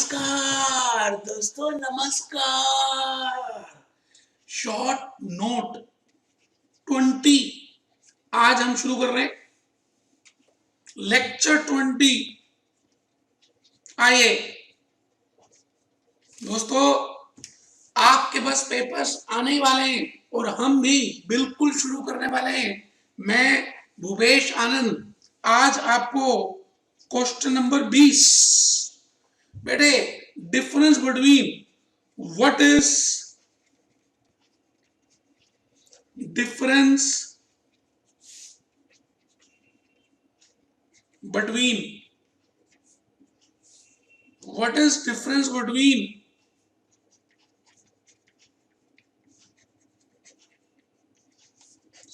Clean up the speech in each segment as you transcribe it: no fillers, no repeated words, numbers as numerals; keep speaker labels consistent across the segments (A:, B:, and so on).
A: नमस्कार दोस्तों, नमस्कार। शॉर्ट नोट 20 आज हम शुरू कर रहे हैं। लेक्चर 20। आइए दोस्तों, आपके पास पेपर्स आने वाले हैं और हम भी बिल्कुल शुरू करने वाले हैं। मैं भूपेश आनंद आज आपको क्वेश्चन नंबर 20 बेटे, difference between what is difference between what is difference between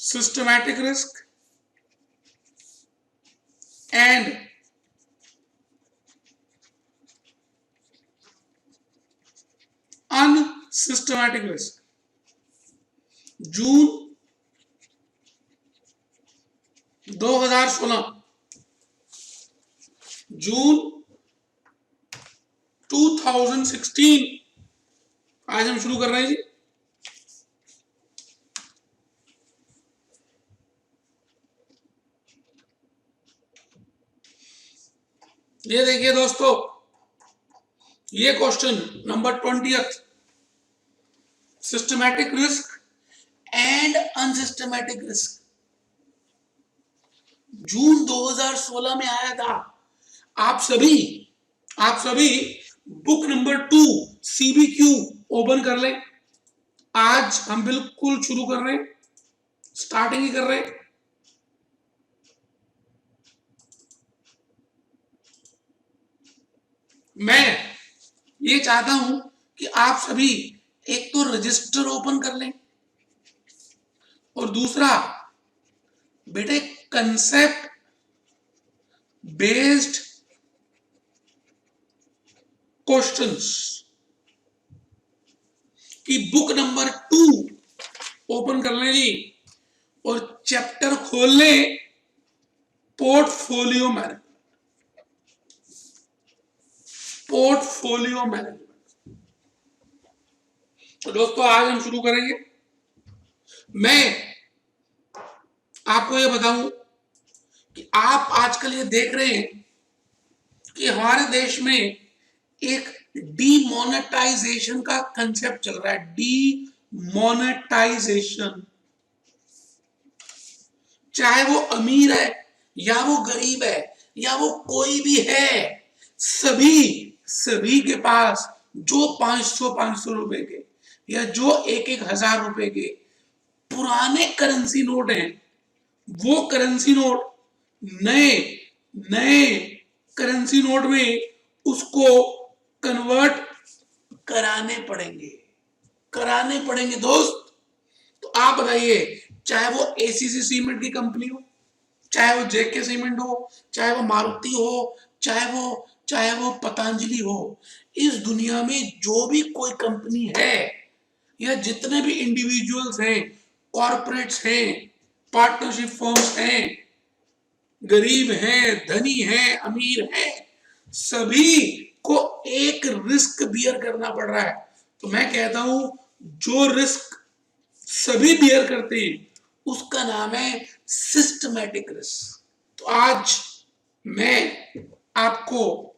A: systematic risk and unsystematic risk। जून 2016 जून 2016 आज हम शुरू कर रहे हैं जी। ये देखिए दोस्तों, ये question number 20th, systematic risk and unsystematic risk, June 2016 में आया था। आप सभी बुक नंबर 2 CBQ ओपन कर लें। आज हम बिल्कुल शुरू कर रहे हैं, स्टार्टिंग ही कर रहे हैं। मैं ये चाहता हूं कि आप सभी एक तो रजिस्टर ओपन कर लें और दूसरा बेटे कंसेप्ट बेस्ड क्वेश्चंस की बुक नंबर 2 ओपन कर लें जी और चैप्टर खोल लें पोर्टफोलियो मैनेजमेंट। तो दोस्तों, आज हम शुरू करेंगे। मैं आपको ये बताऊं कि आप आजकल ये देख रहे हैं कि हमारे देश में एक डीमोनेटाइजेशन का कंसेप्ट चल रहा है। डीमोनेटाइजेशन, चाहे वो अमीर है या वो गरीब है या वो कोई भी है, सभी के पास जो 500 रुपए के या जो 1,000 रुपए के पुराने करेंसी नोट हैं, वो करेंसी नोट नए करेंसी नोट में उसको कन्वर्ट कराने पड़ेंगे दोस्त। तो आप बताइए, चाहे वो ACC सीमेंट की कंपनी हो, चाहे वो JK सीमेंट हो, चाहे वो मारुति हो, चाहे वो पतंजलि हो, इस दुनिया में जो भी कोई कंपनी है या जितने भी इंडिविजुअल्स हैं, कॉर्पोरेट्स हैं, पार्टनरशिप फर्म्स हैं, गरीब हैं, धनी हैं, अमीर हैं, सभी को एक रिस्क बियर करना पड़ रहा है। तो मैं कहता हूं, जो रिस्क सभी बियर करते हैं उसका नाम है सिस्टमैटिक रिस्क। तो आज मैं आपको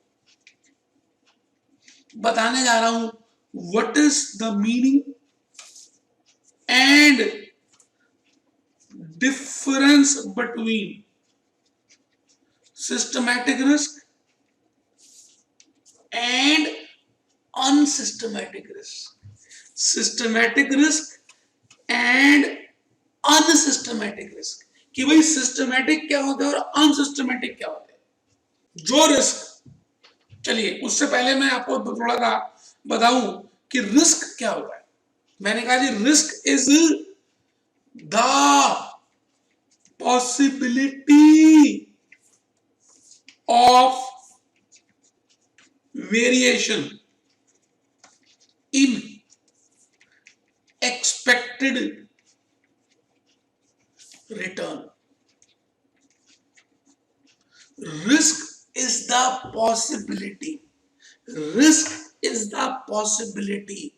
A: बताने जा रहा हूं what is the meaning and difference between systematic risk and unsystematic risk. Systematic risk and unsystematic risk, कि भाई सिस्टमैटिक क्या होता है और अनसिस्टमैटिक क्या होता है। जो रिस्क, चलिए उससे पहले मैं आपको थोड़ा सा बताऊं कि रिस्क क्या होता है। मैंने कहा जी, risk is the possibility of variation in expected return। Risk is the possibility risk is the possibility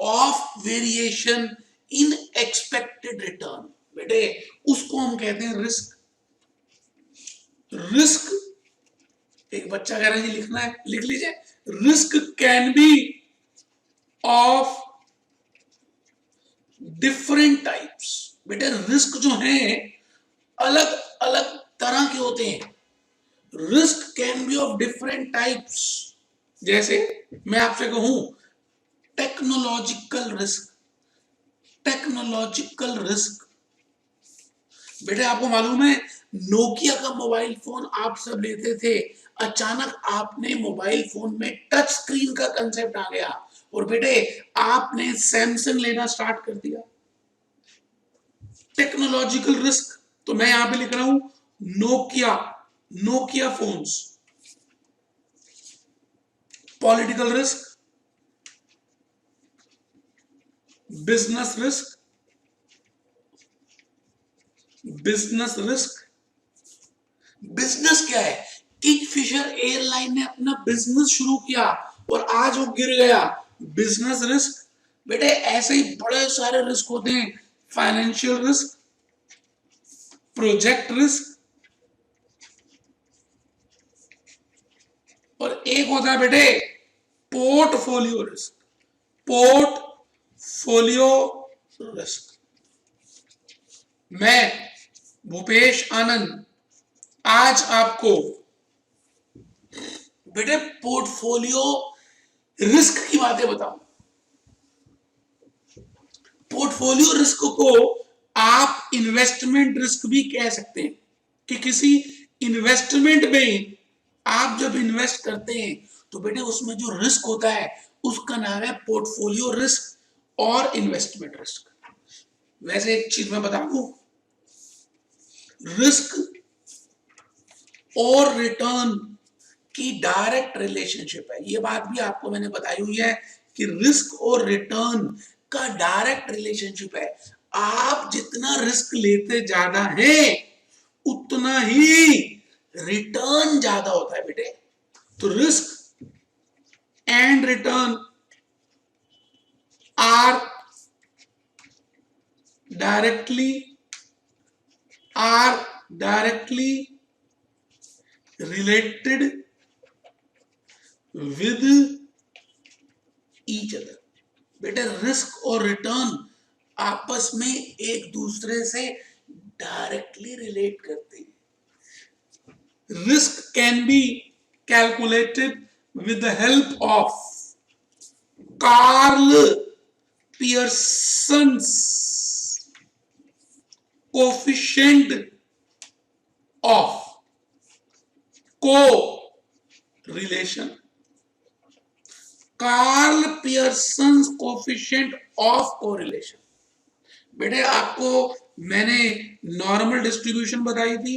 A: of variation in expected return. बेटे उसको हम कहते हैं रिस्क। रिस्क, एक बच्चा कह रहा है जी लिखना है, लिख लीजिए। Risk can B of different types. बेटे रिस्क जो है अलग अलग तरह के होते हैं। Risk can B of different types. जैसे मैं आपसे कहूं टेक्नोलॉजिकल रिस्क। टेक्नोलॉजिकल रिस्क, बेटे आपको मालूम है नोकिया का मोबाइल फोन आप सब लेते थे, अचानक आपने मोबाइल फोन में टच स्क्रीन का कंसेप्ट आ गया और बेटे आपने सैमसंग लेना स्टार्ट कर दिया। टेक्नोलॉजिकल रिस्क, तो मैं यहां पे लिख रहा हूं Nokia, Nokia phones. Political risk, business risk, business risk. Business क्या है? किंगफिशर एयरलाइन ने अपना बिजनेस शुरू किया और आज वो गिर गया, बिजनेस रिस्क। बेटे ऐसे ही बड़े सारे रिस्क होते हैं। फाइनेंशियल रिस्क, प्रोजेक्ट रिस्क, और एक होता है बेटे पोर्टफोलियो रिस्क। Portfolio risk. मैं भूपेश आनंद आज आपको बेटे पोर्टफोलियो रिस्क की बातें बताऊं। पोर्टफोलियो रिस्क को आप इन्वेस्टमेंट रिस्क भी कह सकते हैं कि किसी इन्वेस्टमेंट में आप जब इन्वेस्ट करते हैं तो बेटे उसमें जो रिस्क होता है उसका नाम है पोर्टफोलियो रिस्क और इन्वेस्टमेंट रिस्क। वैसे एक चीज मैं बता दूं, रिस्क और रिटर्न की डायरेक्ट रिलेशनशिप है। ये बात भी आपको मैंने बताई हुई है कि रिस्क और रिटर्न का डायरेक्ट रिलेशनशिप है। आप जितना रिस्क लेते ज्यादा है उतना ही रिटर्न ज्यादा होता है बेटे। तो risk and return are directly related with each other. बेटे रिस्क और रिटर्न आपस में एक दूसरे से डायरेक्टली रिलेट करते हैं। Risk can be calculated with the help of Karl Pearson's coefficient of correlation. Karl Pearson coefficient of correlation. बेटे आपको मैंने नॉर्मल डिस्ट्रीब्यूशन बताई थी,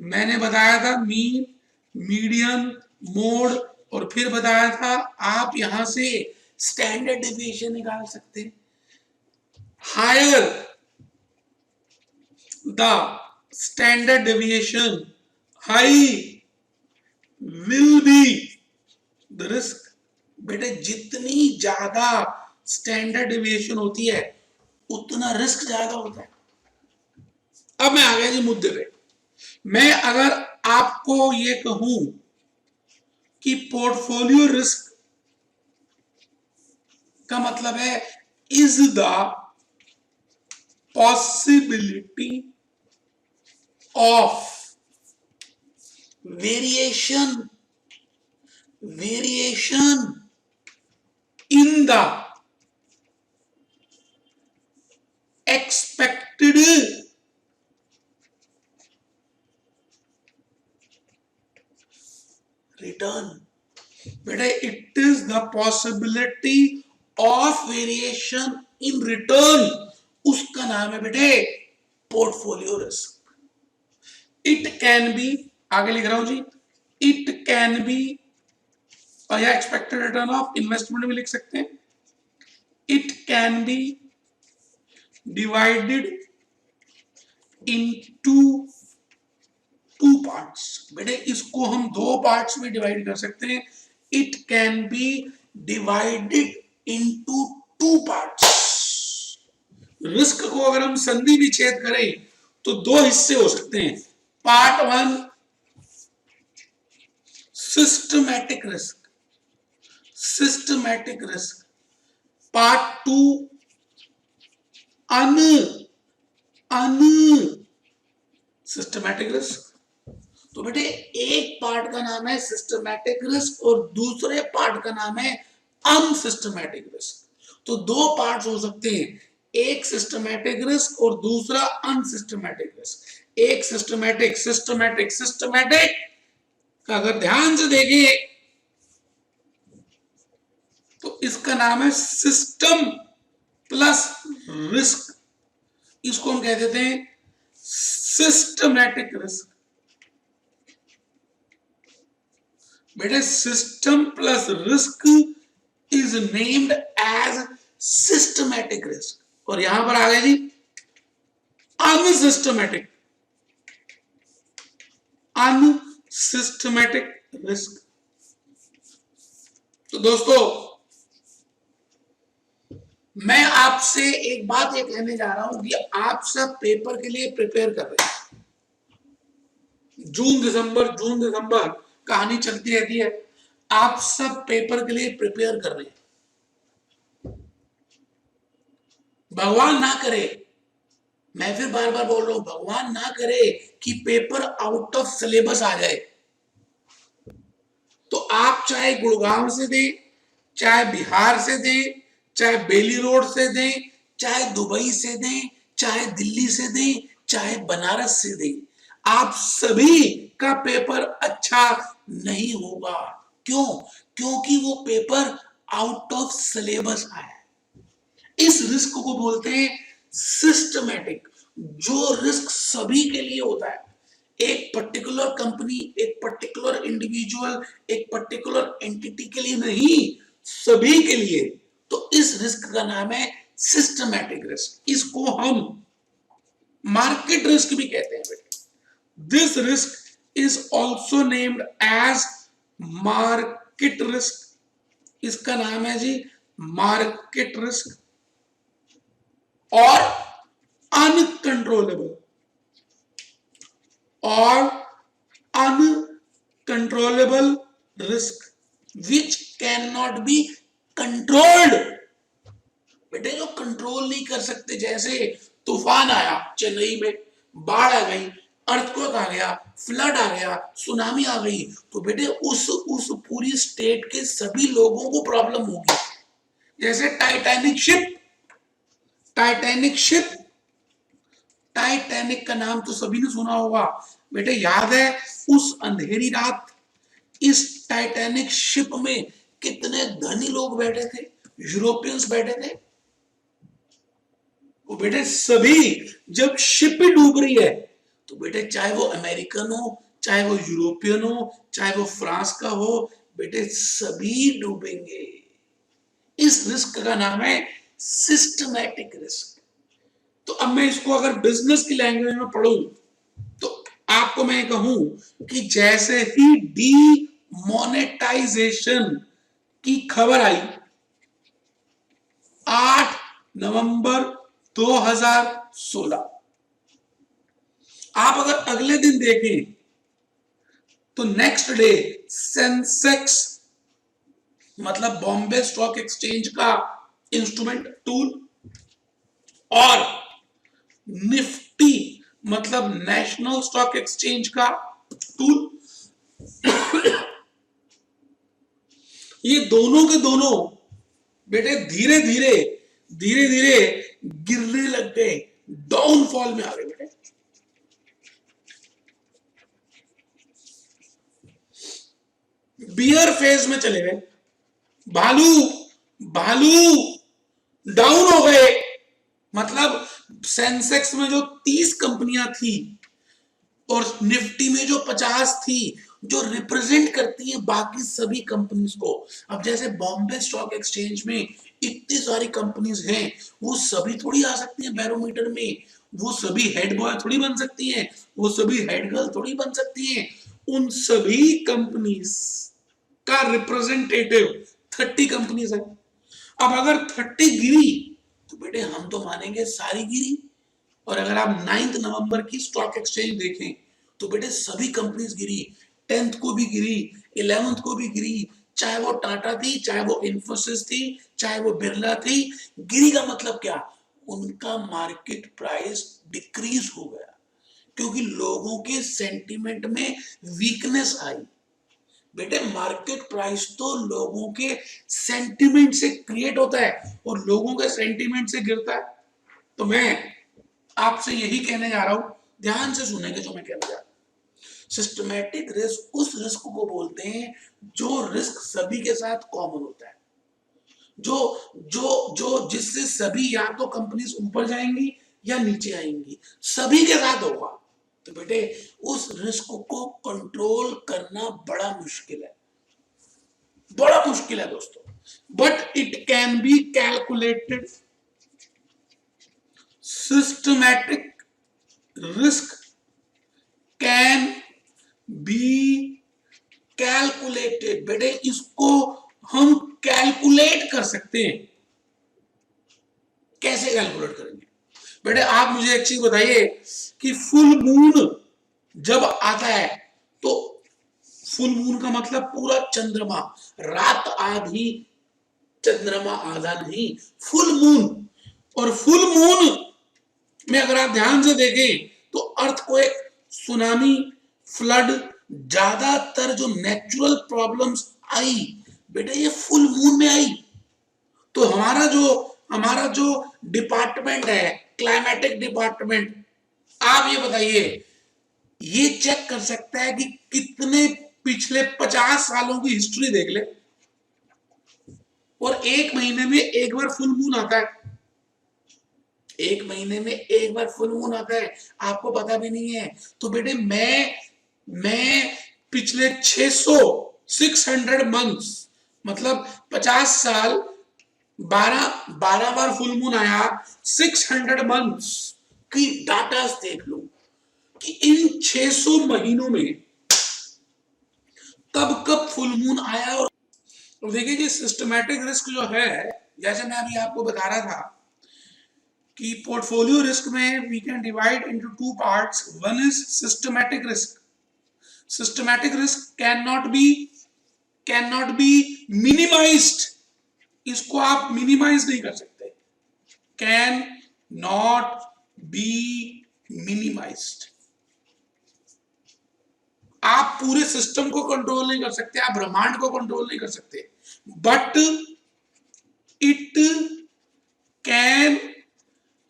A: मैंने बताया था मीन, मीडियन, मोड, और फिर बताया था आप यहां से स्टैंडर्ड डेविएशन निकाल सकते हैं। Higher the standard deviation high will be the risk. बेटे जितनी ज्यादा स्टैंडर्ड डेविएशन होती है उतना रिस्क ज्यादा होता है। अब मैं आ गया जी मुद्दे पे। मैं अगर आपको ये कहूं कि पोर्टफोलियो रिस्क का मतलब है is the possibility of variation in the expected return। बेटा it is the possibility of variation in return, उसका नाम है बेटे portfolio risk. It can B, आगे लिख रहा हूं जी, इट कैन बी, और या एक्सपेक्टेड रिटर्न ऑफ इन्वेस्टमेंट भी लिख सकते हैं। It can B divided into two parts. बेटे इसको हम दो पार्ट्स में डिवाइड कर सकते हैं। it can be divided into two parts. Risk को अगर हम संधि विच्छेद करें तो दो हिस्से हो सकते हैं. Part one systematic risk, part two unsystematic risk. तो बेटे एक पार्ट का नाम है सिस्टमैटिक रिस्क और दूसरे पार्ट का नाम है अनसिस्टमैटिक रिस्क. तो दो पार्ट्स हो सकते हैं, एक सिस्टमैटिक रिस्क और दूसरा अनसिस्टमैटिक रिस्क. एक सिस्टमैटिक का अगर ध्यान से देखें तो इसका नाम है सिस्टम प्लस रिस्क. इसको हम कह देते हैं सिस्टमैटिक रिस्क. बेटे system plus risk is named as systematic risk. और यहां पर आ गया जी अनसिस्टमैटिक रिस्क. तो दोस्तों मैं आपसे एक बात ये कहने जा रहा हूं कि आप सब पेपर के लिए प्रिपेयर कर रहे हैं. जून दिसंबर कहानी चलती रहती है. आप सब पेपर के लिए प्रिपेयर कर रहे हैं. भगवान ना करे, मैं फिर बार बार बोल रहा हूं, भगवान ना करे कि पेपर आउट ऑफ सिलेबस आ जाए. तो आप चाहे गुड़गांव से दें, चाहे बिहार से दें, चाहे बेली रोड से दें, चाहे दुबई से दें, चाहे दिल्ली से दें, चाहे बनारस से दें, आप सभी का पेपर अच्छा नहीं होगा. क्यों? क्योंकि वो पेपर आउट ऑफ सिलेबस आया. इस रिस्क को बोलते हैं सिस्टमैटिक, जो रिस्क सभी के लिए होता है. एक पर्टिकुलर कंपनी, एक पर्टिकुलर इंडिविजुअल, एक पर्टिकुलर एंटिटी के लिए नहीं, सभी के लिए. तो इस रिस्क का नाम है सिस्टमैटिक रिस्क. इसको हम मार्केट रिस्क भी कहते हैं. This risk is also named as market risk. इसका नाम है जी मार्केट रिस्क. और uncontrollable risk which can not be controlled. बेटे जो कंट्रोल नहीं कर सकते, जैसे तूफान आया चेन्नई में, बाढ़ आ गई, अर्थक्वेक आ गया, फ्लड आ गया, सुनामी आ गई, तो बेटे उस पूरी स्टेट के सभी लोगों को प्रॉब्लम होगी. जैसे टाइटैनिक का नाम तो सभी ने सुना होगा. बेटे याद है उस अंधेरी रात इस टाइटैनिक शिप में कितने धनी लोग बैठे थे, यूरोपियंस बैठे थे. वो बेटे सभी जब शिप डूब रही है तो बेटे चाहे वो अमेरिकन हो, चाहे वो यूरोपियन हो, चाहे वो फ्रांस का हो, बेटे सभी डूबेंगे. इस रिस्क का नाम है सिस्टमैटिक रिस्क. तो अब मैं इसको अगर बिजनेस की लैंग्वेज में पढ़ूं तो आपको मैं कहूं कि जैसे ही डीमोनेटाइजेशन की खबर आई 8 नवंबर 2016, आप अगर अगले दिन देखें तो नेक्स्ट डे सेंसेक्स मतलब बॉम्बे स्टॉक एक्सचेंज का इंस्ट्रूमेंट टूल और निफ्टी मतलब नेशनल स्टॉक एक्सचेंज का टूल, ये दोनों के दोनों बेटे धीरे धीरे गिरने लग गए, डाउनफॉल में आ गए. बेटे बियर फेज में चले गए, भालू डाउन हो गए. मतलब सेंसेक्स में जो 30 कंपनियां थी और निफ्टी में जो 50 थी, जो रिप्रेजेंट करती है बाकी सभी कंपनीज को. अब जैसे बॉम्बे स्टॉक एक्सचेंज में इतनी सारी कंपनीज हैं, वो सभी थोड़ी आ सकती हैं बैरोमीटर में, वो सभी हेड बॉय थोड़ी बन सकती हैं, वो सभी हेड गर्ल थोड़ी बन सकती हैं. उन सभी कंपनीज का रिप्रेजेंटेटिव 30 कंपनीज है। अब अगर 30 गिरी तो बेटे हम तो मानेंगे सारी गिरी। और अगर आप 9 नवंबर की स्टॉक एक्सचेंज देखें तो बेटे सभी कंपनीज गिरी, 10th को भी गिरी, 11th को भी गिरी, चाहे वो टाटा थी, चाहे वो इंफोसिस थी, चाहे वो बिरला थी। गिरी का मतलब क्या, उनका मार्केट प्राइस डिक्रीज हो गया क्योंकि लोगों के सेंटिमेंट में वीकनेस आई। बेटे मार्केट प्राइस तो लोगों के सेंटिमेंट से क्रिएट होता है और लोगों के सेंटिमेंट से गिरता है। तो मैं आपसे यही कहने जा रहा हूं, ध्यान से सुनेंगे जो मैं कहने जा रहा हूं। सिस्टमैटिक रिस्क उस रिस्क को बोलते हैं जो रिस्क सभी के साथ कॉमन होता है, जो जो जो जिससे सभी या तो कंपनीज ऊपर जाएंगी या नीचे आएंगी, सभी के साथ होगा। तो बेटे उस रिस्क को कंट्रोल करना बड़ा मुश्किल है, बड़ा मुश्किल है दोस्तों। But it can be calculated. Systematic risk can be calculated. बेटे इसको हम कैलकुलेट कर सकते हैं। कैसे कैलकुलेट करेंगे बेटे, आप मुझे एक चीज बताइए कि फुल मून जब आता है तो फुल मून का मतलब पूरा चंद्रमा, रात आधी चंद्रमा आधा नहीं, फुल मून। और फुल मून में अगर आप ध्यान से देखें तो अर्थक्वेक, सुनामी, फ्लड, ज्यादातर जो नेचुरल प्रॉब्लम्स आई बेटे ये फुल मून में आई। तो हमारा जो डिपार्टमेंट है, क्लाइमेटिक डिपार्टमेंट, आप ये बताइए, ये चेक कर सकता है कि कितने पिछले 50 सालों की हिस्ट्री देख ले और एक महीने में एक बार फुल मून आता है, एक महीने में एक बार फुल मून आता है, आपको पता भी नहीं है। तो बेटे मैं पिछले 600 मंथ्स मतलब 50 साल 12 बार फुल मून आया, 600 मंथ्स की डाटा देख लो कि इन 600 महीनों में कब कब फुल मून आया। और देखिए जी सिस्टमैटिक रिस्क जो है, जैसे मैं अभी आपको बता रहा था कि पोर्टफोलियो रिस्क में we can divide into two parts. One is systematic risk. Systematic risk can not be minimized. इसको आप मिनिमाइज नहीं कर सकते, कैन नॉट बी मिनिमाइज्ड। आप पूरे सिस्टम को कंट्रोल नहीं कर सकते, आप ब्रह्मांड को कंट्रोल नहीं कर सकते, but it can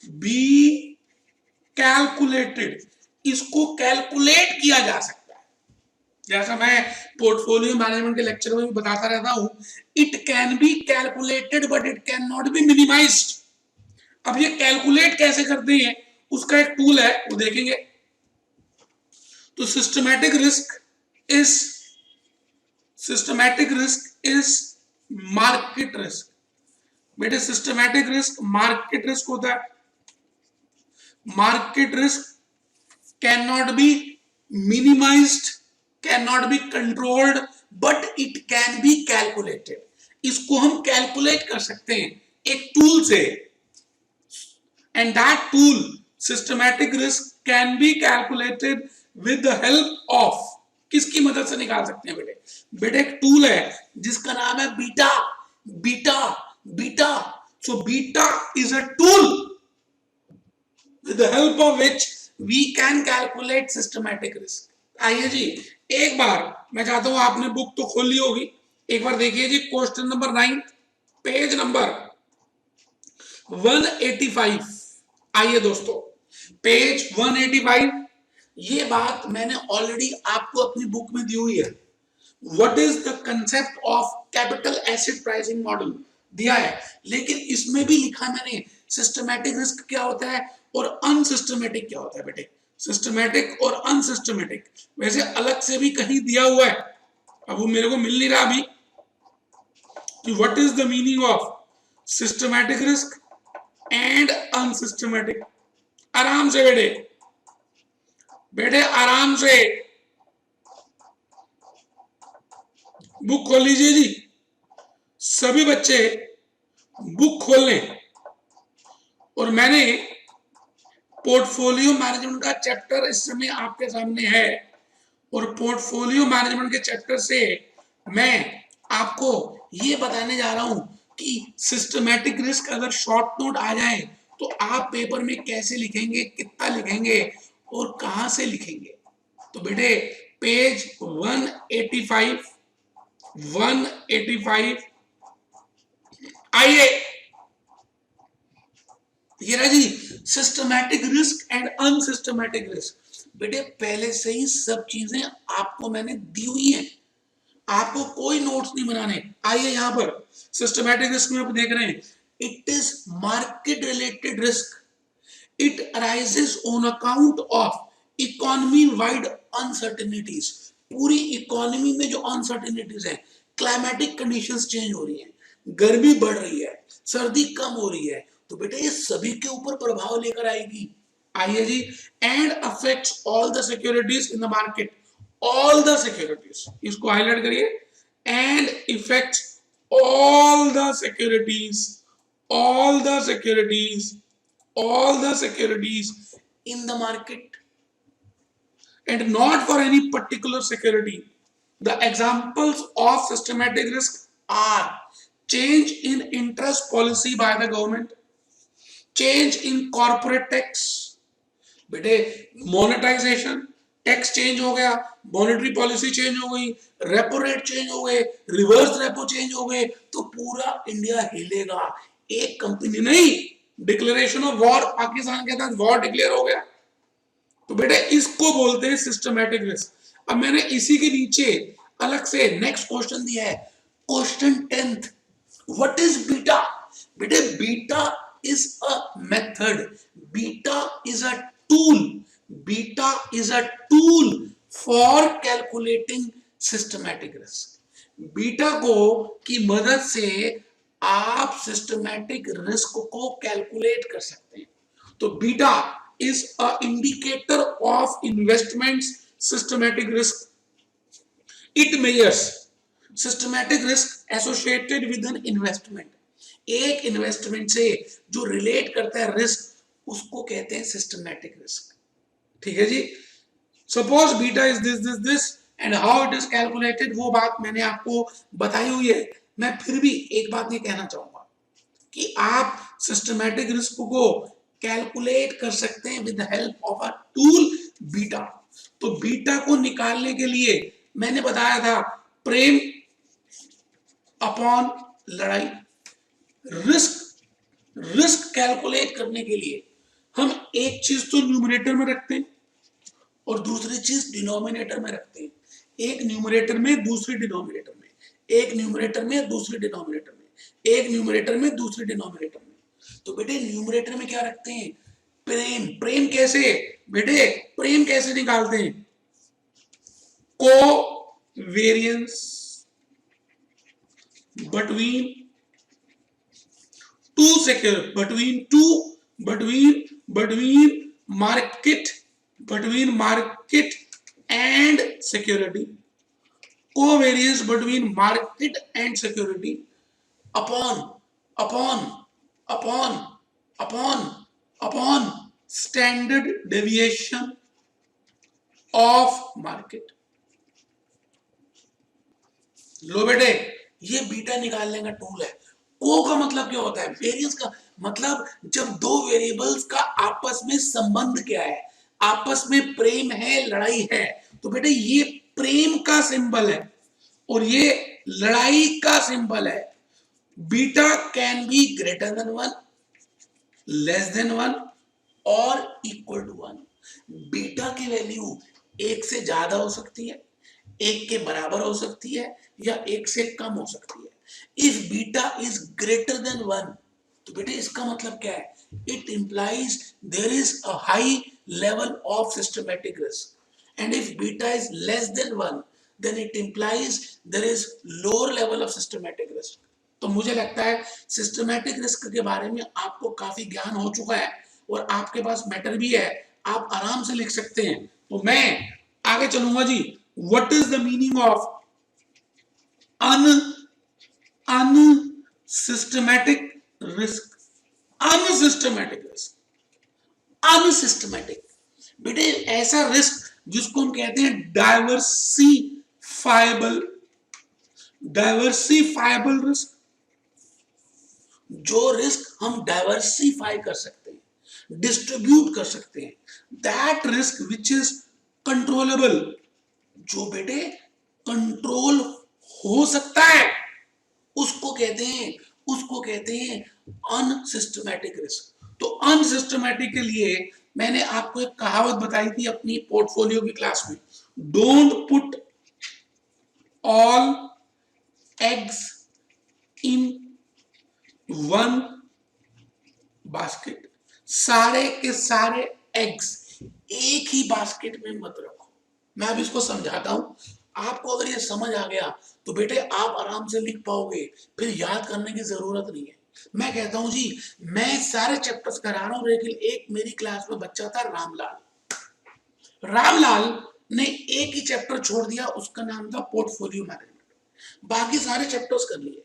A: be calculated. इसको कैलकुलेट किया जा सकता है। जैसा मैं पोर्टफोलियो मैनेजमेंट के लेक्चर में भी बताता रहता हूं, it can be calculated but it can not be minimised. अब ये कैलकुलेट कैसे करते हैं उसका एक टूल है, वो देखेंगे। तो systematic risk is market risk. बेटे सिस्टमैटिक रिस्क मार्केट रिस्क होता है। Market risk can not be minimised, can not be controlled, but it can be calculated. इसको हम कैलकुलेट कर सकते हैं एक टूल से, and that tool systematic risk can be calculated with the help of, किसकी मदद से निकाल सकते हैं बेटे? बेटे एक टूल है जिसका नाम है beta. Beta beta so beta is a tool with the help of which we can calculate systematic risk. आइए जी, एक बार मैं चाहता हूं, आपने बुक तो खोल ली होगी, एक बार देखिए जी क्वेश्चन नंबर 9 पेज नंबर 185। आइए दोस्तों पेज 185। ये बात मैंने ऑलरेडी आपको अपनी बुक में दी हुई है। What is the concept of capital acid pricing model दिया है, लेकिन इसमें भी लिखा मैंने सिस्टमैटिक रिस्क क्या होता है और अनसिस्टमैटिक क्या होता है। बेटे सिस्टमैटिक और अनसिस्टमैटिक वैसे अलग से भी कहीं दिया हुआ है, अब वो मेरे को मिल नहीं रहा अभी कि what is the meaning of systematic risk and unsystematic. आराम से बेटे, बेटे आराम से। बुक खोल लीजिए जी, सभी बच्चे बुक खोल लें। और मैंने पोर्टफोलियो मैनेजमेंट का चैप्टर इस समय आपके सामने है, और पोर्टफोलियो मैनेजमेंट के चैप्टर से मैं आपको ये बताने जा रहा हूं कि सिस्टमैटिक रिस्क अगर शॉर्ट नोट आ जाए तो आप पेपर में कैसे लिखेंगे, कितना लिखेंगे और कहां से लिखेंगे। तो बेटे पेज 185, 185 आइए, ये रहा जी systematic risk and unsystematic risk. बेटे पहले से ही सब चीजें आपको मैंने दी हुई हैं, आपको कोई नोट्स नहीं बनाने। आइए यहां पर सिस्टमैटिक रिस्क में आप देख रहे हैं, it is market related risk, it arises on account of economy wide uncertainties. पूरी इकोनॉमी में जो अनसर्टेनिटीज है, क्लाइमेटिक कंडीशंस चेंज हो रही है, गर्मी बढ़ रही है, सर्दी कम हो रही है, तो बेटे ये सभी के ऊपर प्रभाव लेकर आएगी। आइए जी, and affects all the securities in the market, all the securities, इसको हाईलाइट करिए, and effects all the securities, all the securities, all the securities in the market, and not for any particular security. The examples of systematic risk are change in interest policy by the government, change in corporate tax, बेटे monetization, tax change हो गया, monetary policy change हो गई, repo rate change हो गए, reverse repo change हो गए, तो पूरा इंडिया हिलेगा। एक कंपनी नहीं, डिक्लेरेशन ऑफ वॉर पाकिस्तान के साथ वॉर डिक्लेयर हो गया, तो बेटे इसको बोलते हैं सिस्टमैटिक रिस्क। अब मैंने इसी के नीचे अलग से नेक्स्ट क्वेश्चन दिया है, question 10th, what is beta. बेटे beta is a method, beta is a tool, beta is a tool for calculating systematic risk. Beta को की मदद से आप सिस्टमैटिक रिस्क को कैलकुलेट कर सकते हैं। तो beta is a indicator of investments systematic risk. It measures systematic risk associated with an investment. एक इन्वेस्टमेंट से जो रिलेट करता है रिस्क, उसको कहते हैं सिस्टमैटिक रिस्क। ठीक है जी, suppose beta is this and how it is calculated, वो बात मैंने आपको बताई हुई है। मैं फिर भी एक बात ये कहना चाहूंगा कि आप सिस्टमैटिक रिस्क को कैलकुलेट कर सकते हैं with help of a tool beta. तो बीटा को निकालने के लिए मैंने बताया था प्रेम अपॉन लड़ाई। रिस्क कैलकुलेट करने के लिए हम एक चीज तो न्यूमरेटर में रखते हैं और दूसरी चीज डिनोमिनेटर में रखते हैं। एक न्यूमरेटर में, दूसरी डिनोमिनेटर में, एक न्यूमरेटर में, दूसरी डिनोमिनेटर में, एक न्यूमरेटर में, दूसरी डिनोमिनेटर में। तो बेटे न्यूमरेटर में क्या रखते हैं, प्रेम। प्रेम कैसे बेटे, प्रेम कैसे निकालते हैं, को variance between two secure, between market and security, covariance between market and security upon upon standard deviation of market। लो बेटे, ये बीटा निकालने का टूल है। को का मतलब क्या होता है, वेरिएंस का मतलब जब दो वेरिएबल्स का आपस में संबंध क्या है, आपस में प्रेम है, लड़ाई है, तो बेटे ये प्रेम का सिंबल है और ये लड़ाई का सिंबल है। Beta can be greater than 1, less than 1 और इक्वल टू 1। बीटा की वैल्यू एक से ज्यादा हो सकती है, एक के बराबर हो सकती है, या एक से कम हो सकती है। If beta is greater than 1, तो बेटे इसका मतलब क्या है, it implies there is a high level of systematic risk, and if beta is less than 1, then it implies there is lower level of systematic risk। तो मुझे लगता है सिस्टमैटिक रिस्क के बारे में आपको काफी ज्ञान हो चुका है और आपके पास मैटर भी है, आप आराम से लिख सकते हैं। तो मैं आगे चलूंगा जी, what is the meaning of unsystematic risk, unsystematic risk, unsystematic बेटे ऐसा रिस्क जिसको हम कहते हैं डाइवर्सिफाइबल, डाइवर्सिफाइबल रिस्क, जो रिस्क हम डाइवर्सिफाई कर सकते हैं, डिस्ट्रीब्यूट कर सकते हैं, that risk which is controllable, जो बेटे कंट्रोल हो सकता है, उसको कहते हैं, उसको कहते हैं अनसिस्टमैटिक रिस्क। तो अनसिस्टमैटिक के लिए मैंने आपको एक कहावत बताई थी अपनी पोर्टफोलियो की क्लास में, don't put all eggs in one basket, सारे के सारे एग्स एक ही बास्केट में मत रखो। मैं अब इसको समझाता हूं, आपको अगर ये समझ आ गया तो बेटे आप आराम से लिख पाओगे, फिर याद करने की जरूरत नहीं है। मैं कहता हूं जी मैं सारे चैप्टर्स करा रहा हूं, लेकिन एक मेरी क्लास में बच्चा था रामलाल, रामलाल ने एक ही चैप्टर छोड़ दिया, उसका नाम था पोर्टफोलियो मैनेजमेंट, बाकी सारे चैप्टर्स कर लिए।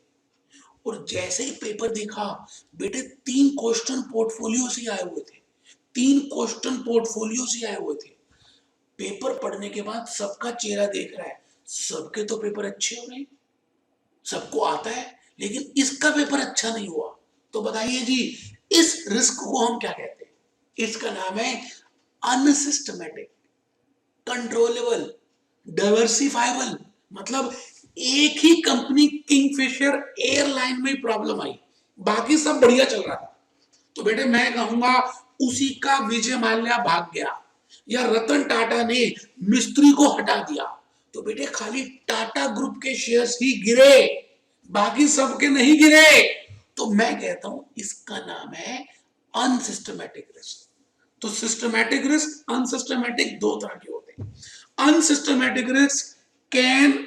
A: और जैसे ही पेपर देखा बेटे 3 क्वेश्चन पोर्टफोलियो से आए हुए थे, 3 क्वेश्चन पोर्टफोलियो से आए हुए थे। पेपर पढ़ने के बाद सबका चेहरा देख रहा है, सबके तो पेपर अच्छे हो रहे, सबको आता है, लेकिन इसका पेपर अच्छा नहीं हुआ। तो बताइए जी इस रिस्क को हम क्या कहते हैं? इसका नाम है अनसिस्टमैटिक, कंट्रोलेबल, डाइवर्सिफाइबल। मतलब एक ही कंपनी किंगफिशर एयरलाइन में प्रॉब्लम आई, बाकी सब बढ़िया चल रहा था, तो बेटे मैं कहूंगा उसी का विजय माल्या भाग गया, या रतन टाटा ने मिस्त्री को हटा दिया, तो बेटे खाली टाटा ग्रुप के शेयर्स ही गिरे, बाकी सबके नहीं गिरे। तो मैं कहता हूं इसका नाम है अनसिस्टमैटिक रिस्क। तो सिस्टमैटिक रिस्क, अनसिस्टमैटिक दो तरह के होते हैं। Unsystematic risk can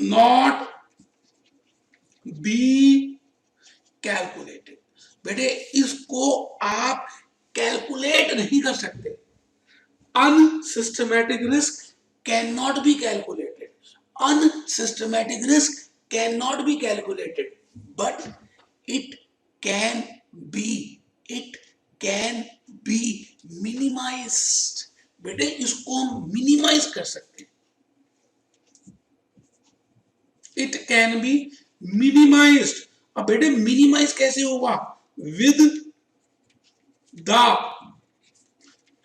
A: not be calculated, बेटे इसको आप कैलकुलेट नहीं कर सकते। Unsystematic risk can not be calculated, unsystematic risk can not be calculated, but it can B, it can B minimised, बेटे इसको हम मिनिमाइज कर सकते हैं, इट कैन बी मिनिमाइज्ड। अब बेटे मिनिमाइज कैसे होगा? With the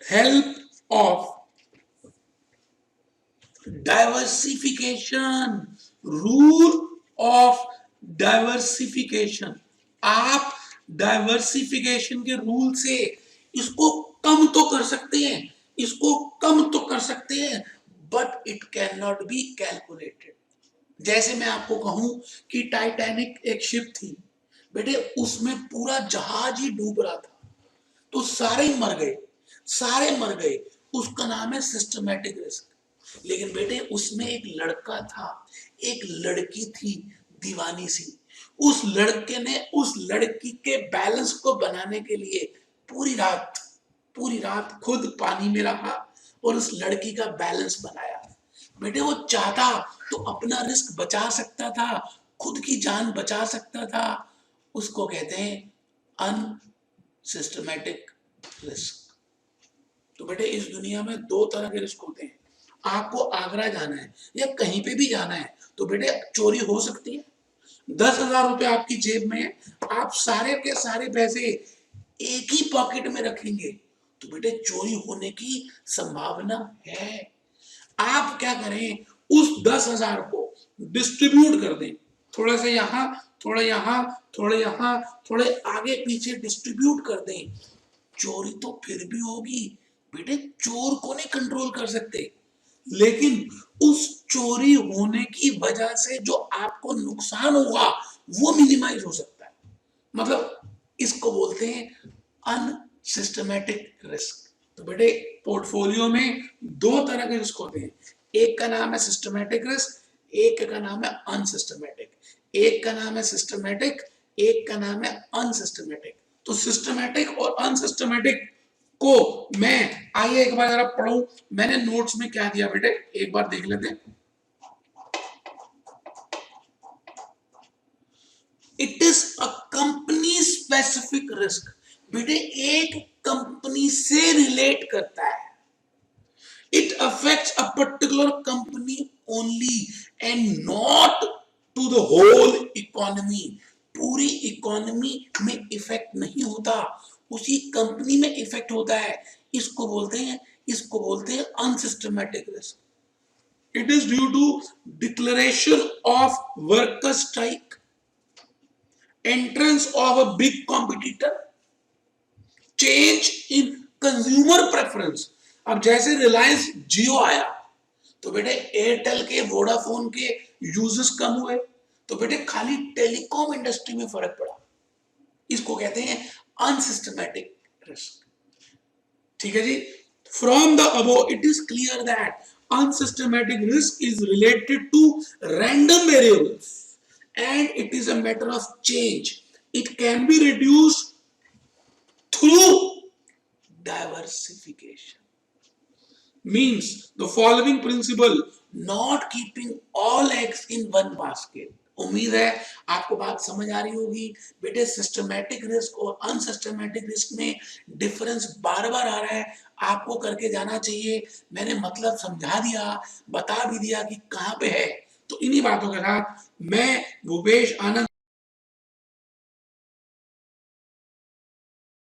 A: help of diversification, rule of diversification. आप डाइवर्सिफिकेशन के रूल से इसको कम तो कर सकते हैं, इसको कम तो कर सकते हैं, but it can not be calculated. जैसे मैं आपको कहूं कि टाइटैनिक एक शिप थी, बेटे उसमें पूरा जहाज ही डूब रहा था, तो सारे ही मर गए, सारे मर गए, उसका नाम है सिस्टमैटिक रिस्क। लेकिन बेटे उसमें एक लड़का था, एक लड़की थी दीवानी सी, उस लड़के ने उस लड़की के बैलेंस को बनाने के लिए पूरी रात खुद पानी में रहा और उस लड़की का बैलेंस बनाया। बेटे वो चाहता तो अपना रिस्क बचा सकता था, खुद की जान बचा सकता था, उसको कहते हैं अनसिस्टमैटिक रिस्क। तो बेटे इस दुनिया में 2 तरह के रिस्क होते हैं। आपको आगरा जाना है या कहीं पे भी जाना है तो बेटे चोरी हो सकती है, 10,000 रुपए आपकी जेब में है, आप सारे के सारे पैसे एक ही पॉकेट में रखेंगे तो बेटे चोरी होने की संभावना है। आप क्या करें, उस 10,000 को डिस्ट्रीब्यूट कर दें, थोड़ा सा यहां, थोड़ा यहां, थोड़े यहां, थोड़े आगे पीछे डिस्ट्रीब्यूट कर दें, चोरी तो फिर भी होगी बेटे, चोर को नहीं कंट्रोल कर सकते, लेकिन उस चोरी होने की वजह से जो आपको नुकसान होगा वो मिनिमाइज हो सकता है। मतलब इसको बोलते हैं अनसिस्टमैटिक रिस्क। तो बेटे पोर्टफोलियो में 2 तरह के रिस्क होते हैं, एक का नाम है सिस्टमैटिक रिस्क, एक का नाम है अनसिस्टमैटिक। एक का नाम है सिस्टमैटिक, एक का नाम है अनसिस्टमैटिक। तो सिस्टमैटिक और अनसिस्टमैटिक को मैं आइए एक बार जरा पढ़ूं, मैंने नोट्स में क्या दिया बेटे एक बार देख लेते हैं। It is a company specific risk. बेटे एक कंपनी से रिलेट करता है, it affects a particular company only and not to the whole economy। पूरी इकोनॉमी में इफेक्ट नहीं होता, उसी कंपनी में इफेक्ट होता है। इसको बोलते हैं unsystematic risk. It is due to declaration of worker strike, entrance of a big competitor, change in consumer preference. अब जैसे रिलायंस जियो आया तो बेटे एयरटेल के, वोडाफोन के यूजर्स कम हुए, तो बेटे खाली टेलीकॉम इंडस्ट्री में फर्क पड़ा। इसको कहते हैं अनसिस्टमैटिक रिस्क। ठीक है जी। From the above it is clear that unsystematic risk is related to random variables and it is a matter of change. It can be reduced through diversification। Means the following principle, not keeping all eggs in one basket। उम्मीद है आपको बात समझ आ रही होगी। बेटे systematic risk और unsystematic risk में डिफरेंस बार बार आ रहा है, आपको करके जाना चाहिए। मैंने मतलब समझा दिया, बता भी दिया कि कहां पे है। तो इन्हीं बातों के साथ मैं भूपेश आनंद